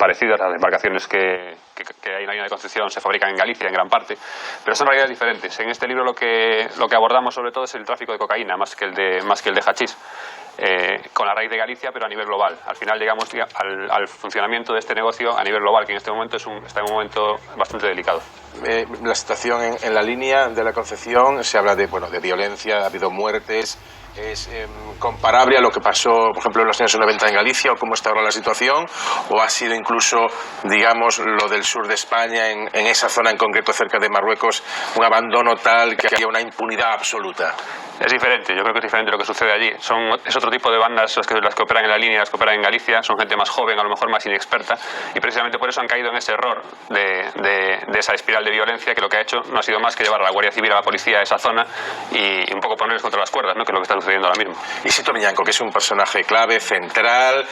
parecidas. Las embarcaciones que hay en la línea de Concepción se fabrican en Galicia en gran parte, pero son realidades diferentes. En este libro lo que abordamos sobre todo es el tráfico de cocaína más que el de hachís. Con la raíz de Galicia, pero a nivel global. Al final llegamos al funcionamiento de este negocio a nivel global, que en este momento está en un momento bastante delicado. La situación en la línea de la Concepción, se habla de violencia, ha habido muertes. ¿Es comparable a lo que pasó, por ejemplo, en los años 90 en Galicia, o cómo está ahora la situación? ¿O ha sido incluso, digamos, lo del sur de España, en esa zona en concreto cerca de Marruecos, un abandono tal que haya una impunidad absoluta? Es diferente, yo creo que es diferente lo que sucede allí. Es otro tipo de bandas las que operan en la línea, las que operan en Galicia, son gente más joven, a lo mejor más inexperta, y precisamente por eso han caído en ese error de esa espiral de violencia, que lo que ha hecho no ha sido más que llevar a la Guardia Civil, a la policía a esa zona y un poco ponerles contra las cuerdas, ¿no? Que es lo que está sucediendo ahora mismo. Y Sito Miñanco, que es un personaje clave, central,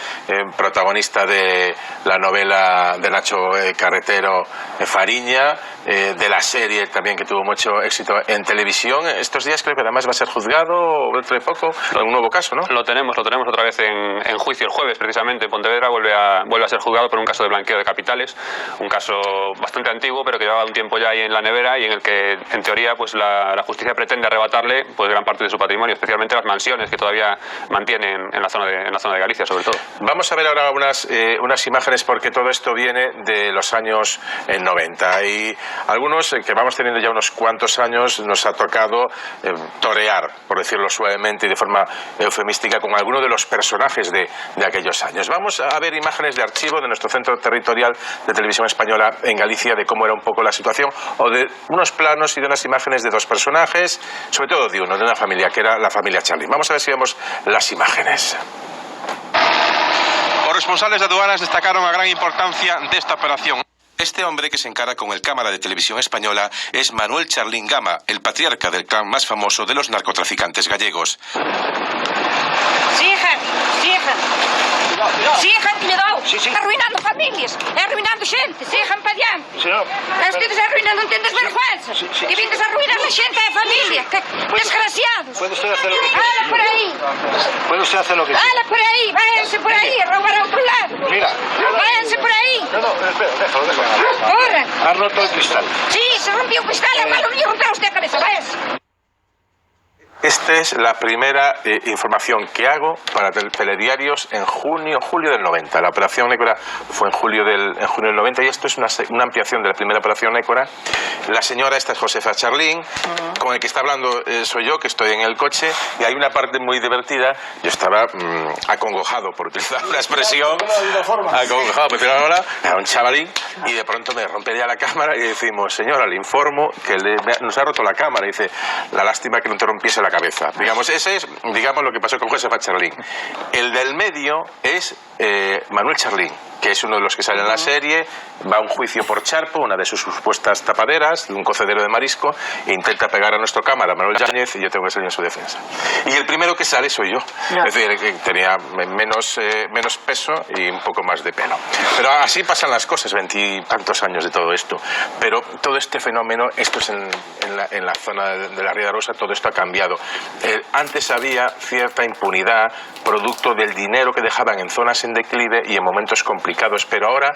protagonista de la novela de Nacho Carretero, Fariña, de la serie también que tuvo mucho éxito en televisión. Estos días creo que además va a ser juzgado dentro de poco, un nuevo caso, ¿no? Lo tenemos otra vez en juicio el jueves, precisamente en Pontevedra. Vuelve a ser juzgado por un caso de blanqueo de capitales, un caso bastante antiguo, pero que llevaba un tiempo ya ahí en la nevera, y en el que, en teoría, pues la justicia pretende arrebatarle pues gran parte de su patrimonio, especialmente las mansiones que todavía mantienen en la zona de Galicia, sobre todo. Vamos a ver ahora unas imágenes, porque todo esto viene de los años 90, y algunos que vamos teniendo ya unos cuantos años nos ha tocado torear, por decirlo suavemente y de forma eufemística, con algunos de los personajes de aquellos años. Vamos a ver imágenes de archivo de nuestro centro territorial de televisión española en Galicia, de cómo era un poco la situación, o de unos planos y de unas imágenes de dos personajes, sobre todo de una familia, que era la familia Charlín. Vamos a ver si vemos las imágenes. Os responsables de aduanas destacaron a gran importancia desta operación. Este hombre que se encara con el cámara de televisión española es Manuel Charlín Gama, el patriarca del clan más famoso de los narcotraficantes gallegos. Sigan, cuidado, arruinando familias, arruinando gente, sigan para adiante. Ustedes arruinando, non tendes vergüenza. E vindes a arruinar a xente e a familia, desgraciados. Puede usted hacer lo que quiera. Hala por aí. Puede usted hacer lo que quiera. Hala por aí, váyanse por aí, a roubar a outro lado. Mira. Váyanse por aí. No, espera, déjalo. Corran. Ha roto el cristal. Sí, se rompió o cristal, hermano mío, rompió usted a cabeza, váyanse. Esta es la primera información que hago para telediarios en julio del 90. La operación Nécora fue en junio del 90, y esto es una ampliación de la primera operación Nécora. La señora, esta es Josefa Charlín, con el que está hablando soy yo, que estoy en el coche, y hay una parte muy divertida. Yo estaba acongojado, por utilizar una expresión, acongojado, pero ahora era un chavalín, y de pronto me rompería la cámara y decimos: señora, le informo que nos ha roto la cámara. Y dice: la lástima que no te rompiese la cabeza. Digamos, ese es, digamos, lo que pasó con Josefa Charlín. El del medio es Manuel Charlín, que es uno de los que sale en la serie. Va a un juicio por Charpo, una de sus supuestas tapaderas, de un cocedero de marisco, e intenta pegar a nuestro cámara, Manuel Yáñez, y yo tengo que salir en su defensa. Y el primero que sale soy yo. No. Es decir, que tenía menos peso y un poco más de pelo. Pero así pasan las cosas, 20 y tantos años de todo esto. Pero todo este fenómeno, esto es en la zona de la Ría de Rosa, todo esto ha cambiado. Antes había cierta impunidad, producto del dinero que dejaban en zonas en declive y en momentos complicados, pero ahora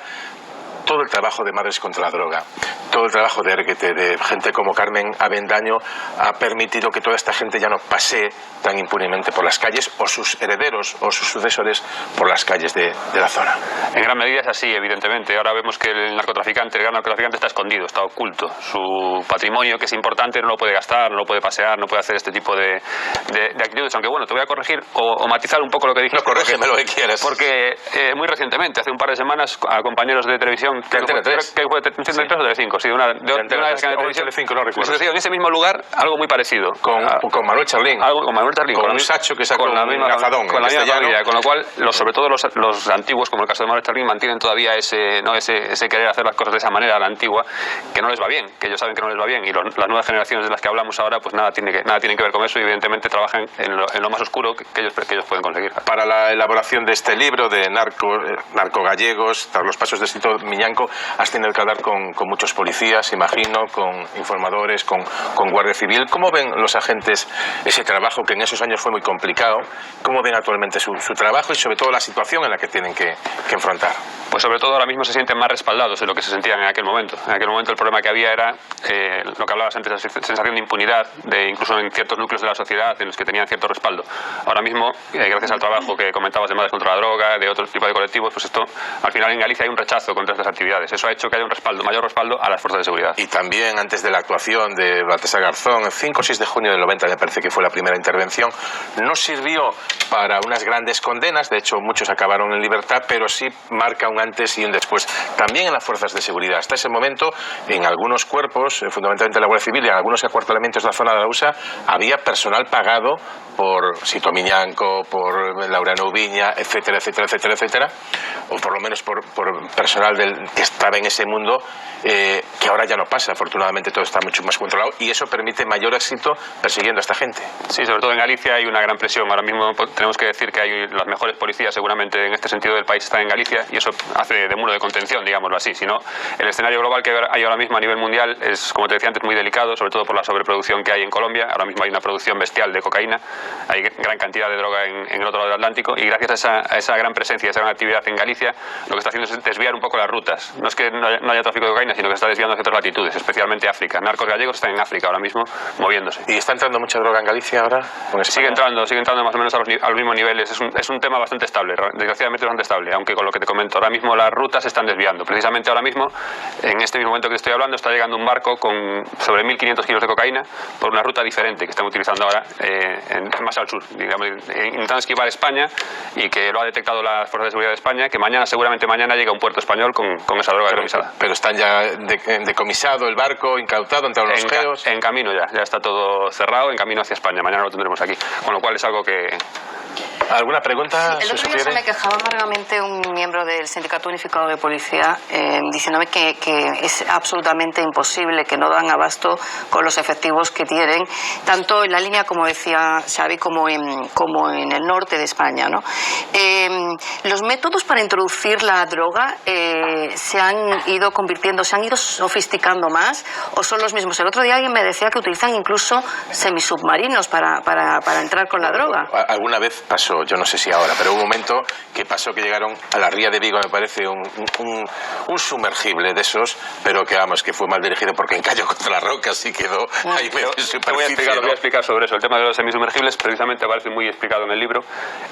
todo el trabajo de Madres contra la Droga, todo el trabajo de Erguete, de gente como Carmen Avendaño, ha permitido que toda esta gente ya no pasee tan impunemente por las calles, o sus herederos o sus sucesores por las calles de la zona. En gran medida es así, evidentemente. Ahora vemos que el gran narcotraficante está escondido, está oculto. Su patrimonio, que es importante, no lo puede gastar, no lo puede pasear, no puede hacer este tipo de actitudes. Aunque bueno, te voy a corregir o matizar un poco lo que dijiste. No, corrígeme lo que quieras. Porque muy recientemente, hace un par de semanas, a compañeros de televisión, que fue Telecinco, o Telecinco, sí, de una de las cadenas de televisión, Telecinco, no recuerdo. En ese mismo lugar, algo muy parecido. Con Manuel Charlín. Algo con Manuel Charlín. Con un sacho que sacó con la misma cazadón. Con la misma familia, con lo cual, sobre todo los antiguos, como el caso de Manuel Charlín, mantienen todavía ese querer hacer las cosas de esa manera, a la antigua, que no les va bien, que ellos saben que no les va bien, y las nuevas generaciones de las que hablamos ahora, pues nada tienen que ver con eso, y evidentemente trabajan en lo más oscuro que ellos pueden conseguir. Para la elaboración de este libro de narcogallegos, tras los pasos de Sito Miñanco, has tenido que hablar con muchos policías, imagino, con informadores, con Guardia Civil. ¿Cómo ven los agentes ese trabajo, que en esos años fue muy complicado? ¿Cómo ven actualmente su trabajo y sobre todo la situación en la que tienen que enfrentar? Pues sobre todo ahora mismo se sienten más respaldados de lo que se sentían en aquel momento. En aquel momento el problema que había era lo que hablabas antes, la sensación de impunidad, incluso en ciertos núcleos de la sociedad en los que tenían cierto respaldo. Ahora mismo, gracias al trabajo que comentabas de Madres contra la Droga, de otro tipo de colectivos, pues esto, al final en Galicia hay un rechazo contra estas actividades. Eso ha hecho que haya un respaldo, mayor respaldo a las fuerzas de seguridad. Y también antes de la actuación de Baltasar Garzón, el 5 o 6 de junio del 90 me parece que fue la primera intervención, no sirvió para unas grandes condenas, de hecho muchos acabaron en libertad, pero sí marca un antes y un después. También en las fuerzas de seguridad. Hasta ese momento, en algunos cuerpos, fundamentalmente la Guardia Civil y en algunos acuartelamientos de la zona de la USA, había personal pagado por Sito Miñanco, por Laureano Ubiña, etcétera, etcétera, etcétera, etcétera, o por lo menos por personal que estaba en ese mundo, que ahora ya no pasa. Afortunadamente todo está mucho más controlado y eso permite mayor éxito persiguiendo a esta gente. Sí, sobre todo en Galicia hay una gran presión. Ahora mismo tenemos que decir que hay las mejores policías seguramente en este sentido del país están en Galicia y eso hace de muro de contención, digámoslo así. Si no, el escenario global que hay ahora mismo a nivel mundial es, como te decía antes, muy delicado, sobre todo por la sobreproducción que hay en Colombia. Ahora mismo hay una producción bestial de cocaína, hay gran cantidad de droga en el otro lado del Atlántico y gracias a esa gran presencia, a esa gran actividad en Galicia, lo que está haciendo es desviar un poco las rutas. No es que no haya tráfico de cocaína, sino que se está desviando hacia otras latitudes, especialmente África. Narcos gallegos están en África ahora mismo moviéndose. ¿Y está entrando mucha droga en Galicia ahora? Sigue entrando más o menos a los mismos niveles. Es un tema bastante estable, desgraciadamente bastante estable, aunque con lo que te comento, ahora mismo las rutas se están desviando. Precisamente ahora mismo, en este mismo momento que estoy hablando, está llegando un barco con sobre 1.500 kilos de cocaína por una ruta diferente que están utilizando ahora más al sur, digamos, intentando esquivar España y que lo ha detectado las fuerzas de seguridad de España, que seguramente mañana llega a un puerto español con esa droga decomisada. Pero están ya decomisado el barco, incautado, entraron los geos. En camino ya está todo cerrado, en camino hacia España. Mañana lo tendremos aquí, con lo cual es algo que... ¿Alguna pregunta? Sí, el otro día se me quejaba amargamente un miembro del Sindicato Unificado de Policía diciéndome que es absolutamente imposible, que no dan abasto con los efectivos que tienen, tanto en la línea, como decía Xavi, como en el norte de España, ¿no? Los métodos para introducir la droga se han ido convirtiendo, se han ido sofisticando más, o son los mismos. El otro día alguien me decía que utilizan incluso semisubmarinos para entrar con la droga. Alguna vez pasó, yo no sé si ahora, pero hubo un momento que pasó que llegaron a la ría de Vigo, me parece, un sumergible de esos, pero que vamos, que fue mal dirigido porque encalló contra las rocas y quedó ahí medio en superficie. Voy a explicar sobre eso. El tema de los semisumergibles precisamente aparece muy explicado en el libro.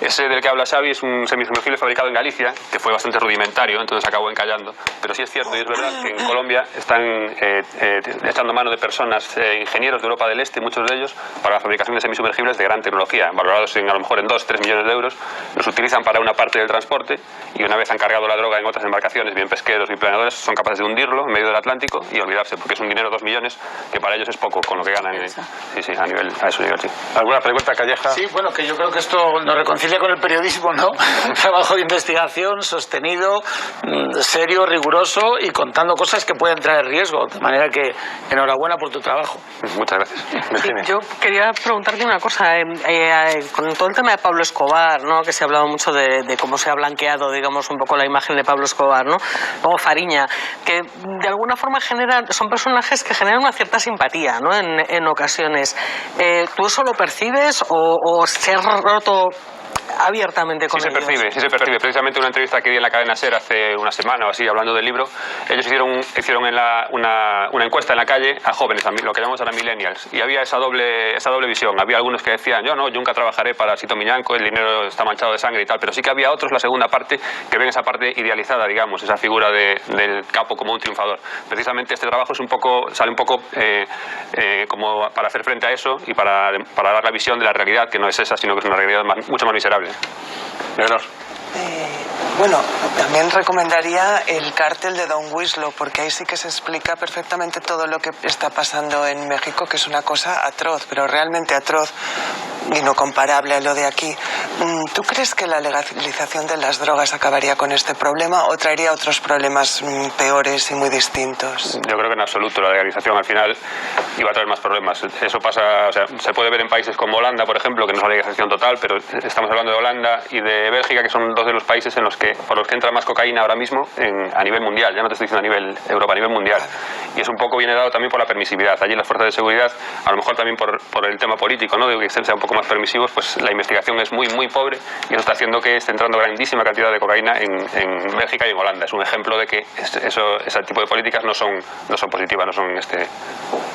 Ese del que habla Xavi es un semisumergible fabricado en Galicia, que fue bastante rudimentario, entonces acabó encallando. Pero sí es cierto y es verdad que en Colombia están echando mano de personas, ingenieros de Europa del Este, muchos de ellos, para la fabricación de semisumergibles de gran tecnología, valorados a lo mejor en 2-3 millones de euros. Los utilizan para una parte del transporte y una vez han cargado la droga en otras embarcaciones, bien pesqueros, bien planeadores, son capaces de hundirlo en medio del Atlántico y olvidarse, porque es un dinero 2 millones que para ellos es poco con lo que ganan. Sí, a ese nivel, sí. ¿Alguna pregunta, Calleja? Sí, bueno, que yo creo que esto nos reconcilia con el periodismo, ¿no? Un trabajo de investigación sostenido, serio, riguroso y contando cosas que pueden traer riesgo. De manera que enhorabuena por tu trabajo. Muchas gracias. Sí, yo quería preguntarte una cosa. Con todo el tema de Pablo Escobar, ¿no? Que se ha hablado mucho de cómo se ha blanqueado, digamos, un poco la imagen de Pablo Escobar, ¿no? Luego Fariña, que de alguna forma son personajes que generan una cierta simpatía, ¿no? En ocasiones. ¿Tú eso lo percibes o se ha roto abiertamente con ellos? Sí se percibe. Precisamente una entrevista que di en la cadena SER hace una semana o así, hablando del libro, ellos hicieron una encuesta en la calle a jóvenes, lo que llamamos ahora millennials, y había esa doble visión. Había algunos que decían, yo nunca trabajaré para Sito Miñanco, el dinero está manchado de sangre y tal, pero sí que había otros, la segunda parte, que ven esa parte idealizada, digamos, esa figura del capo como un triunfador. Precisamente este trabajo sale un poco como para hacer frente a eso y para dar la visión de la realidad, que no es esa, sino que es una realidad mucho más miserable. Leonor. Bueno, también recomendaría el cártel de Don Winslow, porque ahí sí que se explica perfectamente todo lo que está pasando en México, que es una cosa atroz, pero realmente atroz y no comparable a lo de aquí. ¿Tú crees que la legalización de las drogas acabaría con este problema o traería otros problemas peores y muy distintos? Yo creo que en absoluto. La legalización al final y va a traer más problemas. Eso pasa, o sea, se puede ver en países como Holanda, por ejemplo, que no es una legalización total, pero estamos hablando de Holanda y de Bélgica, que son dos de los países por los que entra más cocaína ahora mismo a nivel mundial, ya no te estoy diciendo a nivel Europa, a nivel mundial. Y es un poco viene dado también por la permisividad. Allí las fuerzas de seguridad, a lo mejor también por el tema político, ¿no? De que sean un poco más permisivos, pues la investigación es muy, muy pobre y eso está haciendo que esté entrando grandísima cantidad de cocaína en Bélgica y en Holanda. Es un ejemplo de que ese tipo de políticas no son positivas, no son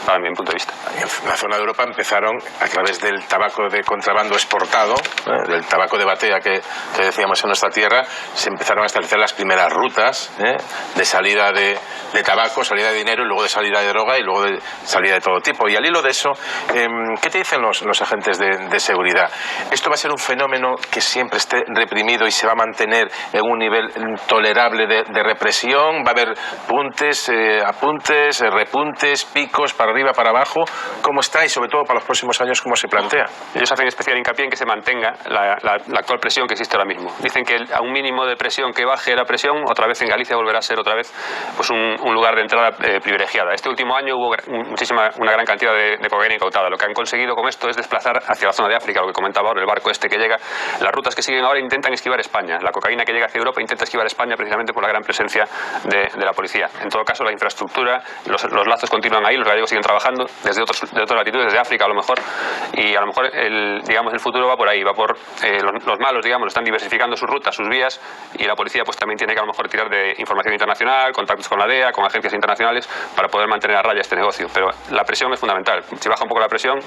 para mi punto de vista. En la zona de Europa empezaron a través del tabaco de contrabando exportado, del tabaco de batea que decíamos en nuestra tierra, se empezaron a establecer las primeras rutas de salida de tabaco, salida de dinero y luego de salida de droga y luego de salida de todo tipo. Y al hilo de eso, ¿qué te dicen los agentes de seguridad? ¿Esto va a ser un fenómeno que siempre esté reprimido y se va a mantener en un nivel tolerable de represión? ¿Va a haber puntes, apuntes, repuntes, picos, para arriba, para abajo? ¿Cómo está? Y sobre todo para los próximos años, ¿cómo se plantea? Ellos hacen especial hincapié en que se mantenga la actual presión que existe ahora mismo. Dicen que a un mínimo de presión que baje la presión, otra vez en Galicia volverá a ser otra vez pues un lugar de entrada privilegiada. Este último año hubo una gran cantidad de cocaína incautada. Lo que han conseguido con esto es desplazar hacia la zona de África, lo que comentaba ahora, el barco este que llega. Las rutas que siguen ahora intentan esquivar España. La cocaína que llega hacia Europa intenta esquivar España precisamente por la gran presencia de la policía. En todo caso, la infraestructura, los lazos continúan ahí, los gallegos siguen trabajando de otras latitudes, desde África a lo mejor, y a lo mejor el futuro va por ahí, va por los malos, digamos, están diversificando sus rutas, sus vías, y la policía pues también tiene que a lo mejor tirar de información internacional, contactos con la DEA, con agencias internacionales, para poder mantener a raya este negocio. Pero la presión es fundamental. Si baja un poco la presión,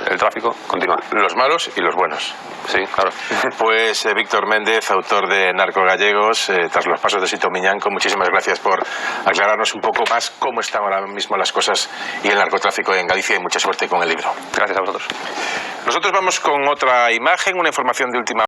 el tráfico continúa. Los malos y los buenos. Sí, claro. Pues Víctor Méndez, autor de Narcogallegos, tras los pasos de Sito Miñanco, muchísimas gracias por aclararnos un poco más cómo están ahora mismo las cosas y el narcotráfico en Galicia, y mucha suerte con el libro. Gracias a vosotros. Nosotros vamos con otra imagen, una información de última